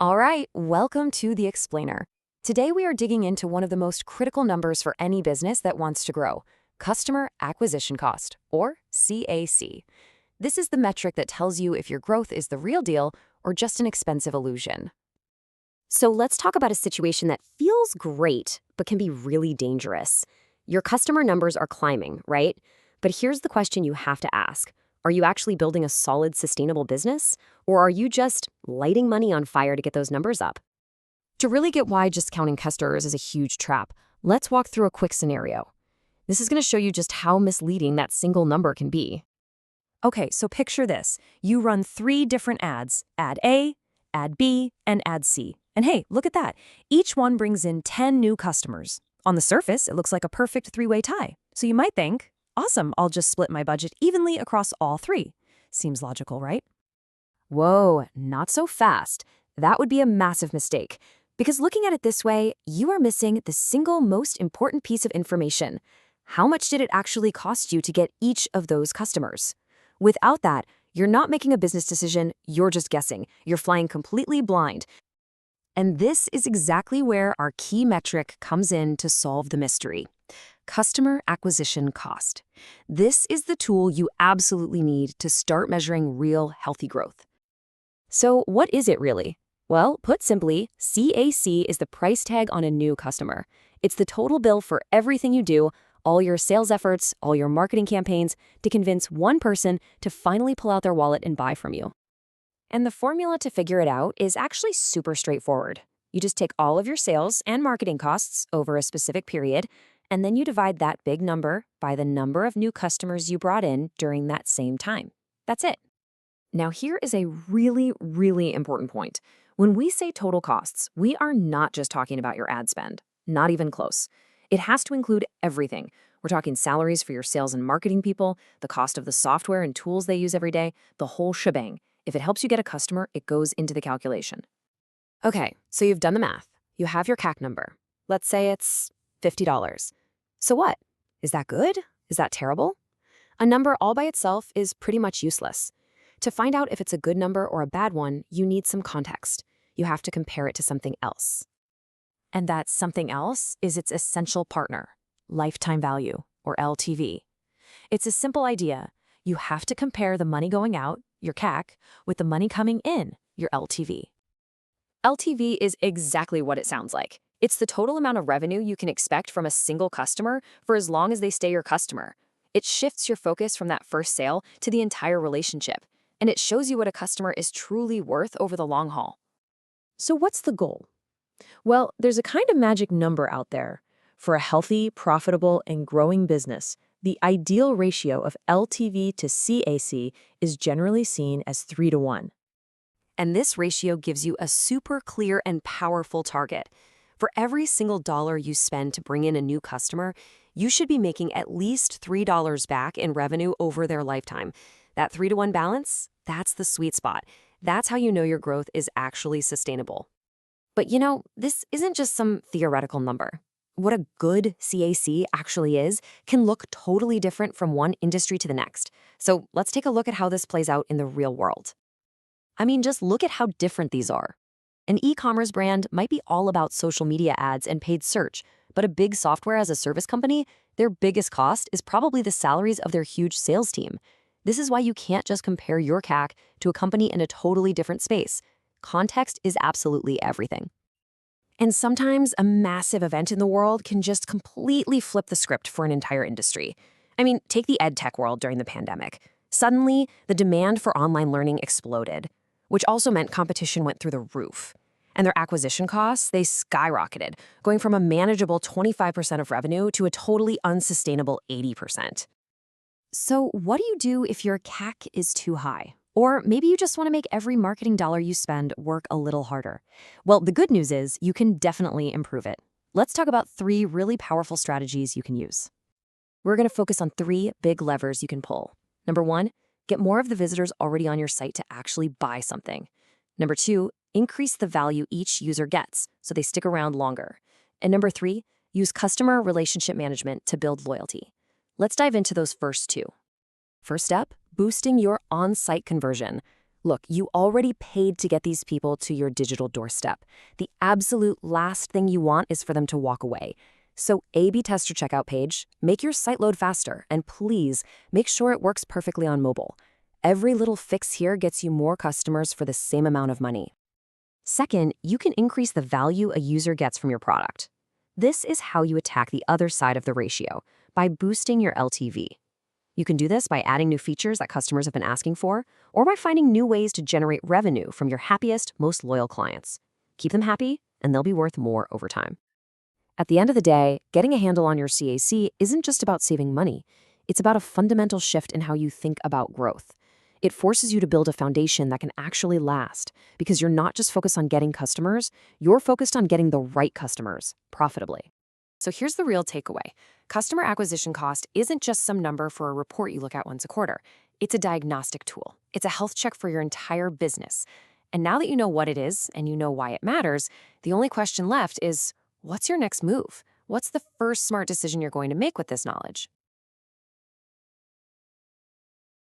All right, welcome to The Explainer. Today we are digging into one of the most critical numbers for any business that wants to grow, customer acquisition cost, or CAC. This is the metric that tells you if your growth is the real deal or just an expensive illusion. So let's talk about a situation that feels great, but can be really dangerous. Your customer numbers are climbing, right? But here's the question you have to ask. Are you actually building a solid, sustainable business? Or are you just lighting money on fire to get those numbers up? To really get why just counting customers is a huge trap, let's walk through a quick scenario. This is going to show you just how misleading that single number can be. Okay, so picture this. You run 3 different ads, ad A, ad B, and ad C. And hey, look at that. Each one brings in 10 new customers. On the surface, it looks like a perfect 3-way tie. So you might think, awesome, I'll just split my budget evenly across all 3. Seems logical, right? Whoa, not so fast. That would be a massive mistake. Because looking at it this way, you are missing the single most important piece of information. How much did it actually cost you to get each of those customers? Without that, you're not making a business decision, you're just guessing. You're flying completely blind. And this is exactly where our key metric comes in to solve the mystery. Customer acquisition cost. This is the tool you absolutely need to start measuring real healthy growth. So what is it really? Well, put simply, CAC is the price tag on a new customer. It's the total bill for everything you do, all your sales efforts, all your marketing campaigns, to convince one person to finally pull out their wallet and buy from you. And the formula to figure it out is actually super straightforward. You just take all of your sales and marketing costs over a specific period, and then you divide that big number by the number of new customers you brought in during that same time. That's it. Now here is a really, really important point. When we say total costs, we are not just talking about your ad spend. Not even close. It has to include everything. We're talking salaries for your sales and marketing people, the cost of the software and tools they use every day, the whole shebang. If it helps you get a customer, it goes into the calculation. Okay, so you've done the math. You have your CAC number. Let's say it's $50. So what? Is that good? Is that terrible? A number all by itself is pretty much useless. To find out if it's a good number or a bad one, you need some context. You have to compare it to something else. And that something else is its essential partner, lifetime value, or LTV. It's a simple idea. You have to compare the money going out, your CAC, with the money coming in, your LTV. LTV is exactly what it sounds like. It's the total amount of revenue you can expect from a single customer for as long as they stay your customer. It shifts your focus from that first sale to the entire relationship, and it shows you what a customer is truly worth over the long haul. So what's the goal? Well, there's a kind of magic number out there. For a healthy, profitable, and growing business, the ideal ratio of LTV to CAC is generally seen as 3-to-1. And this ratio gives you a super clear and powerful target. For every single dollar you spend to bring in a new customer, you should be making at least $3 back in revenue over their lifetime. That 3-to-1 balance, that's the sweet spot. That's how you know your growth is actually sustainable. But this isn't just some theoretical number. What a good CAC actually is can look totally different from one industry to the next. So let's take a look at how this plays out in the real world. I mean, just look at how different these are. An e-commerce brand might be all about social media ads and paid search, but a big software as a service company, their biggest cost is probably the salaries of their huge sales team. This is why you can't just compare your CAC to a company in a totally different space. Context is absolutely everything. And sometimes a massive event in the world can just completely flip the script for an entire industry. I mean, take the ed tech world during the pandemic. Suddenly, the demand for online learning exploded, which also meant competition went through the roof. And their acquisition costs, they skyrocketed, going from a manageable 25% of revenue to a totally unsustainable 80%. So what do you do if your CAC is too high? Or maybe you just want to make every marketing dollar you spend work a little harder. Well, the good news is you can definitely improve it. Let's talk about 3 really powerful strategies you can use. We're going to focus on 3 big levers you can pull. Number 1, get more of the visitors already on your site to actually buy something. Number 2, increase the value each user gets so they stick around longer. And number 3, use customer relationship management to build loyalty. Let's dive into those first 2. First step, boosting your on-site conversion. Look, you already paid to get these people to your digital doorstep. The absolute last thing you want is for them to walk away. So A/B test your checkout page, make your site load faster, and please make sure it works perfectly on mobile. Every little fix here gets you more customers for the same amount of money. Second, you can increase the value a user gets from your product. This is how you attack the other side of the ratio, by boosting your LTV. You can do this by adding new features that customers have been asking for, or by finding new ways to generate revenue from your happiest, most loyal clients. Keep them happy, and they'll be worth more over time. At the end of the day, getting a handle on your CAC isn't just about saving money. It's about a fundamental shift in how you think about growth. It forces you to build a foundation that can actually last, because you're not just focused on getting customers, you're focused on getting the right customers profitably. So here's the real takeaway. Customer acquisition cost isn't just some number for a report you look at once a quarter. It's a diagnostic tool. It's a health check for your entire business. And now that you know what it is and you know why it matters, the only question left is, what's your next move? What's the first smart decision you're going to make with this knowledge?